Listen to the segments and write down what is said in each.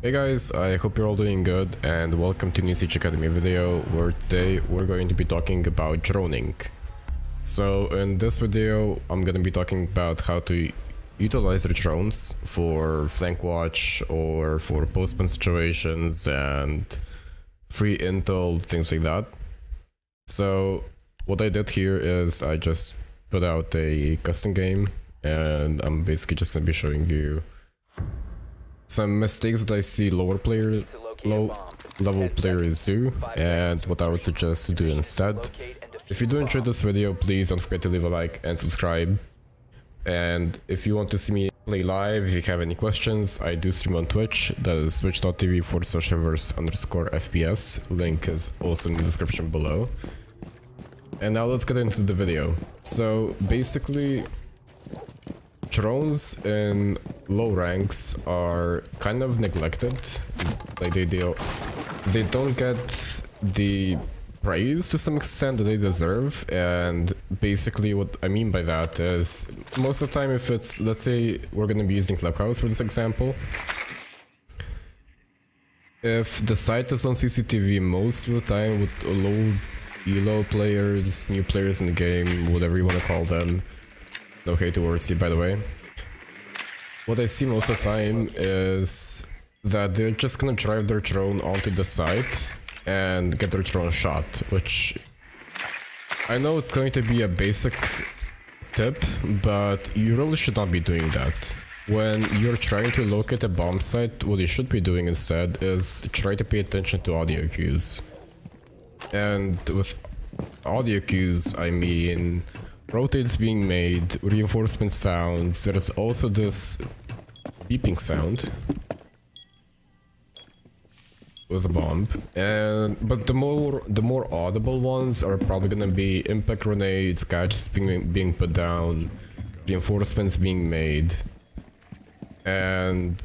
Hey guys, I hope you're all doing good and welcome to New Siege Academy video where today we're going to be talking about droning. So in this video I'm going to be talking about how to utilize your drones for flank watch or for postman situations and free intel, things like that. So what I did here is I just put out a custom game and I'm basically just going to be showing you some mistakes that I see low level players do and what I would suggest to do instead. If you do enjoy this video, please don't forget to leave a like and subscribe. And if you want to see me play live, if you have any questions, I do stream on Twitch. That is twitch.tv/servers_fps. Link is also in the description below. And now let's get into the video. So basically, drones in low ranks are kind of neglected. Like they don't get the praise to some extent that they deserve. And basically what I mean by that is most of the time, if it's, let's say we're going to be using Clubhouse for this example, if the site is on CCTV most of the time with low elo players, new players in the game, whatever you want to call them, no hate towards you, by the way. What I see most of the time is that they're just gonna drive their drone onto the site and get their drone shot, which I know it's going to be a basic tip, but you really should not be doing that. When you're trying to locate a bomb site, what you should be doing instead is try to pay attention to audio cues. And with audio cues, I mean rotates being made, reinforcement sounds. There's also this beeping sound with a bomb, but the more audible ones are probably gonna be impact grenades, gadgets being put down, reinforcements being made, and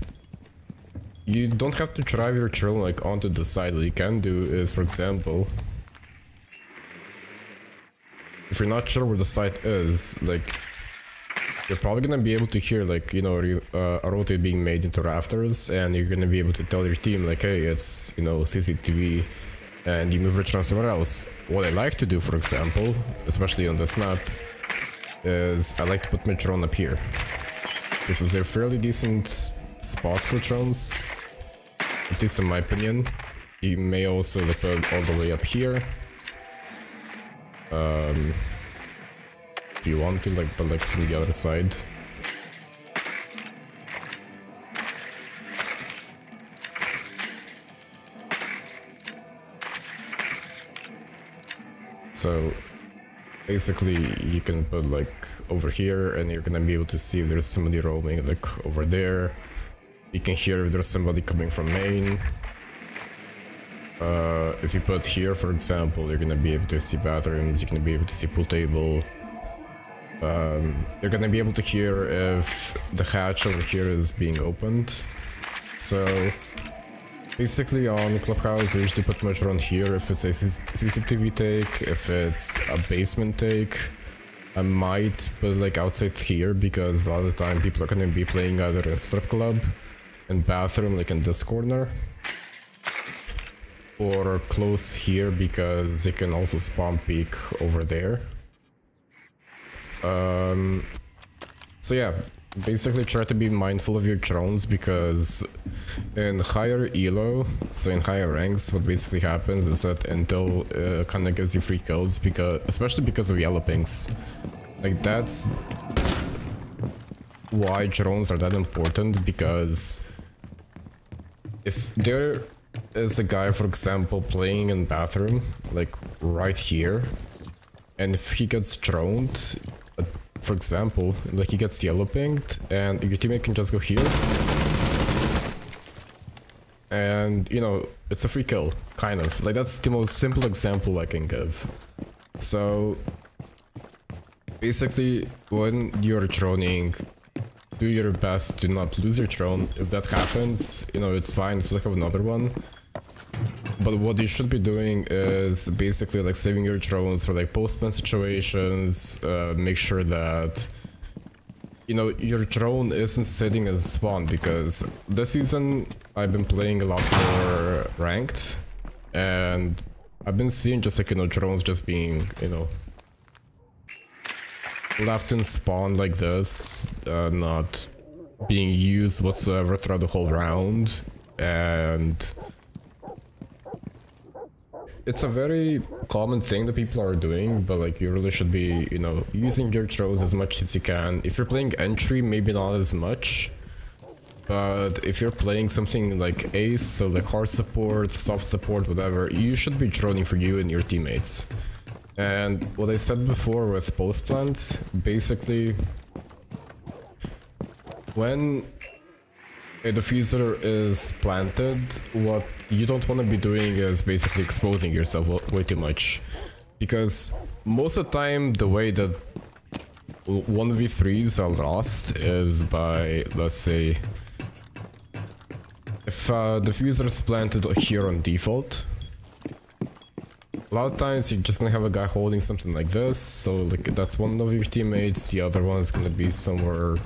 you don't have to drive your drone like onto the side. What you can do is, for example, if you're not sure where the site is, like, you're probably gonna be able to hear, like, you know, a rotate being made into rafters, and you're gonna be able to tell your team, like, hey, it's, you know, CCTV, and you move your drone somewhere else. What I like to do, for example, especially on this map, is I like to put my drone up here. This is a fairly decent spot for drones, at least in my opinion. You may also like, put it all the way up here. If you want to, like, but like from the other side. So basically you can put like over here and you're gonna be able to see if there's somebody roaming like over there. You can hear if there's somebody coming from main. If you put here, for example, you're gonna be able to see bathrooms, you're gonna be able to see pool table. You're gonna be able to hear if the hatch over here is being opened. So basically on Clubhouse I usually put my drone here if it's a CCTV take. If it's a basement take, I might put it like outside here, because a lot of the time people are gonna be playing either in a strip club, in bathroom like in this corner, or close here because they can also spawn peek over there. So yeah, basically try to be mindful of your drones, because in higher elo, so in higher ranks, what basically happens is that intel kind of gives you free kills, especially because of yellow pings. Like, that's why drones are that important, because if there is a guy, for example, playing in bathroom, like right here, and if he gets droned, for example, like he gets yellow pinged, and your teammate can just go here, and you know, it's a free kill, kind of. Like, that's the most simple example I can give. So basically, when you're droning, do your best to not lose your drone. If that happens, you know, it's fine, still have another one. But what you should be doing is basically like saving your drones for like postman situations. Make sure that you know, your drone isn't sitting as spawn, because this season I've been playing a lot more ranked, and I've been seeing just like, you know, drones just being, you know, left in spawn like this, not being used whatsoever throughout the whole round. And it's a very common thing that people are doing, but like, you really should be, you know, using your drones as much as you can. If you're playing entry, maybe not as much, but if you're playing something like ace, so like hard support, soft support, whatever, you should be droning for you and your teammates. And what I said before with post plant, basically when a diffuser is planted, what you don't want to be doing is basically exposing yourself way too much, because most of the time the way that 1v3s are lost is by, let's say, if diffuser is planted here on default, a lot of times you're just gonna have a guy holding something like this, so like that's one of your teammates, the other one is gonna be somewhere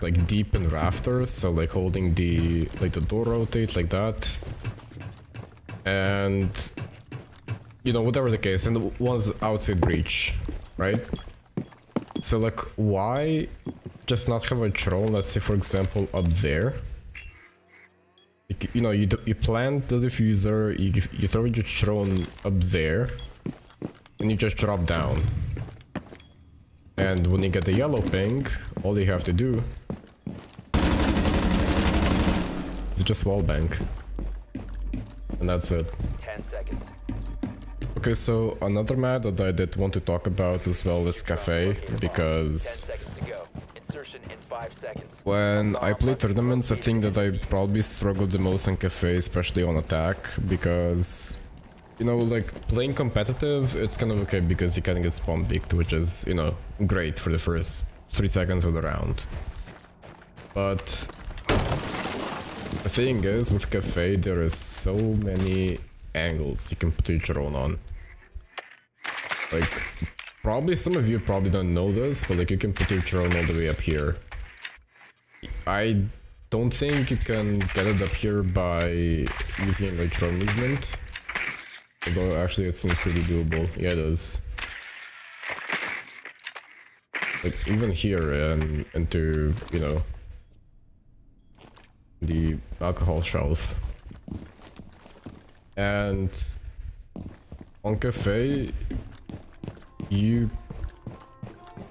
like deep in rafters, so like holding the, like the door rotate like that, and you know, whatever the case, and the one's outside breach, right? So like, why just not have a drone, let's say for example up there, you know, you plant the diffuser, you throw your drone up there, and you just drop down, and when you get the yellow ping, all you have to do is just wallbang, and that's it. 10 seconds. Okay, so another map that I did want to talk about as well is Cafe, 10 because seconds to go. Insertion in 5 seconds. when I play tournaments, I think that I probably struggle the most on Cafe, especially on attack, because, you know, like, playing competitive, it's kind of okay because you can get spawn picked, which is, you know, great for the first 3 seconds of the round. But the thing is, with Cafe, there is so many angles you can put your drone on. Like, probably some of you probably don't know this, but like, you can put your drone all the way up here. I don't think you can get it up here by using like drone movement, although actually it seems pretty doable. Yeah, it is. Like, even here and into, you know, the alcohol shelf. And on Cafe, you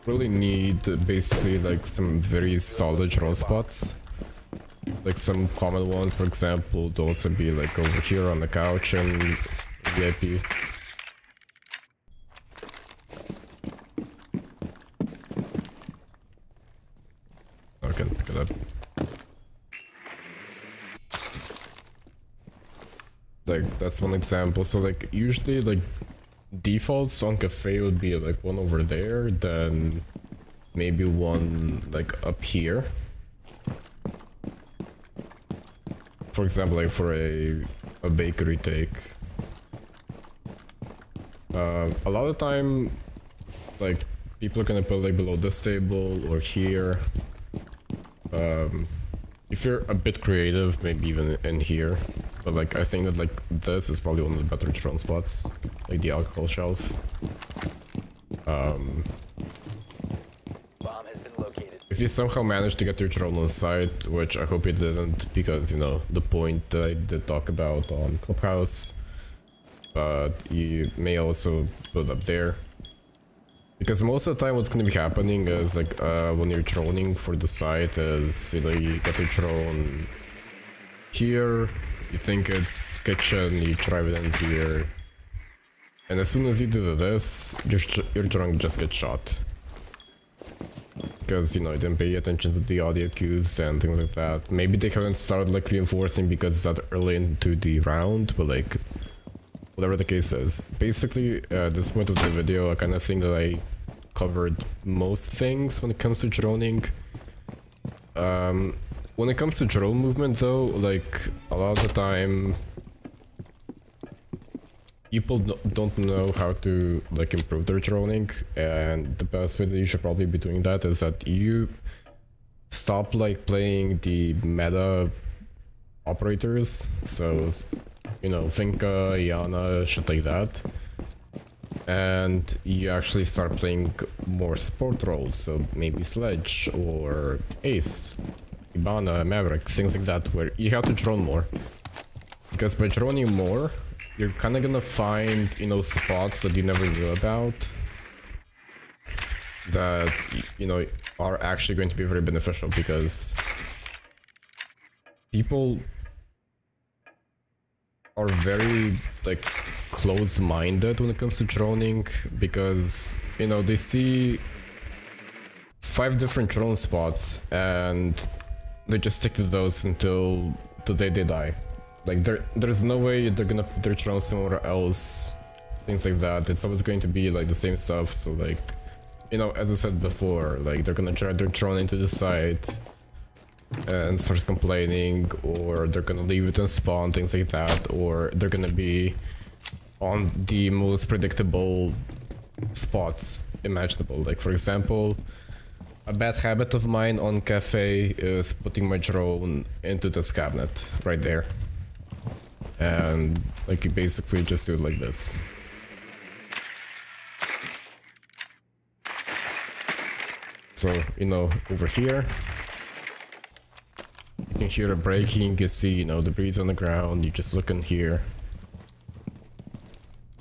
really need basically like some very solid drone spots. Like some common ones, for example, would also be like over here on the couch and VIP. I can pick it up. Like, that's one example. So like, usually like defaults on Cafe would be like one over there, then maybe one like up here. For example, like for a bakery take. A lot of time, like, people are gonna put like below this table or here. If you're a bit creative, maybe even in here. But like, I think that like this is probably one of the better drone spots, like the alcohol shelf. Bomb has been located. If you somehow manage to get your drone on site, which I hope you didn't, because, you know, the point that I did talk about on Clubhouse, but you may also put up there. Because most of the time what's going to be happening is like, when you're droning for the site is, you know, you get your drone here, you think it's kitchen, you drive it in here, and as soon as you do this, your drone just gets shot. Because, you know, you didn't pay attention to the audio cues and things like that. Maybe they haven't started like reinforcing because it's that early into the round, but like, whatever the case is. Basically, at this point of the video, I kind of think that I covered most things when it comes to droning. When it comes to drone movement though, like, a lot of the time people don't know how to like improve their droning, and the best way that you should probably be doing that is that you stop like playing the meta operators, so you know, Finka, Iana, shit like that, and you actually start playing more support roles, so maybe Sledge or Ace, Ibana, Maverick, things like that, where you have to drone more. Because by droning more, you're kind of gonna find, you know, spots that you never knew about that, you know, are actually going to be very beneficial, because people are very like close-minded when it comes to droning, because, you know, they see 5 different drone spots and they just stick to those until the day they die. Like there's no way they're gonna put their drone somewhere else, things like that. It's always going to be like the same stuff. So like, you know, as I said before, like they're gonna drag their drone into the site and start complaining, or they're gonna leave it and spawn, things like that, or they're gonna be on the most predictable spots imaginable. Like for example, a bad habit of mine on cafe is putting my drone into this cabinet right there. And like you basically just do it like this. So, you know, over here, you can hear a breaking, you can see, you know, debris on the ground, you just look in here,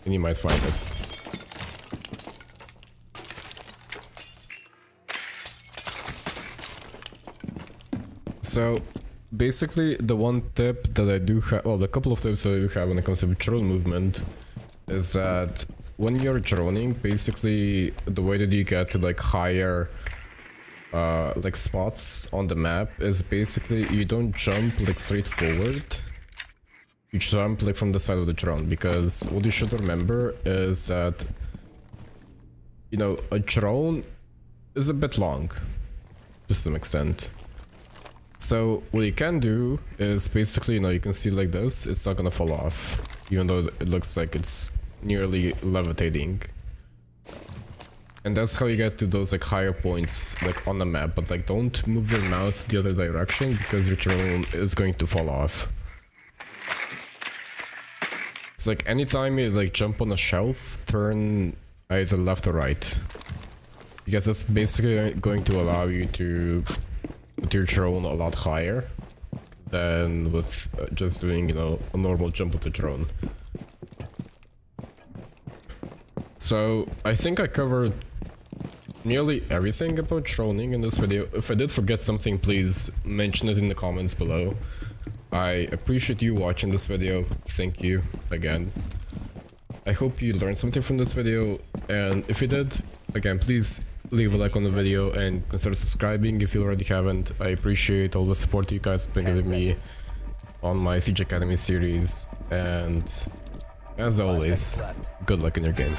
and you might find it. So, basically, the one tip that I do have, well, the couple of tips that I do have when it comes to drone movement is that when you're droning, basically the way that you get to like higher like spots on the map is basically you don't jump like straight forward, you jump like from the side of the drone, because what you should remember is that, you know, a drone is a bit long to some extent. So what you can do is basically, you know, you can see like this, it's not gonna fall off, even though it looks like it's nearly levitating. And that's how you get to those like higher points like on the map, but like don't move your mouse the other direction, because your drone is going to fall off. It's like anytime you like jump on a shelf, turn either left or right, because that's basically going to allow you to put your drone a lot higher than with just doing, you know, a normal jump with the drone. So I think I covered nearly everything about droning in this video. If I did forget something, please mention it in the comments below. I appreciate you watching this video. Thank you again. I hope you learned something from this video, and if you did, again, please leave a like on the video and consider subscribing if you already haven't. I appreciate all the support you guys have been giving me on my Siege Academy series, and as always, good luck in your game.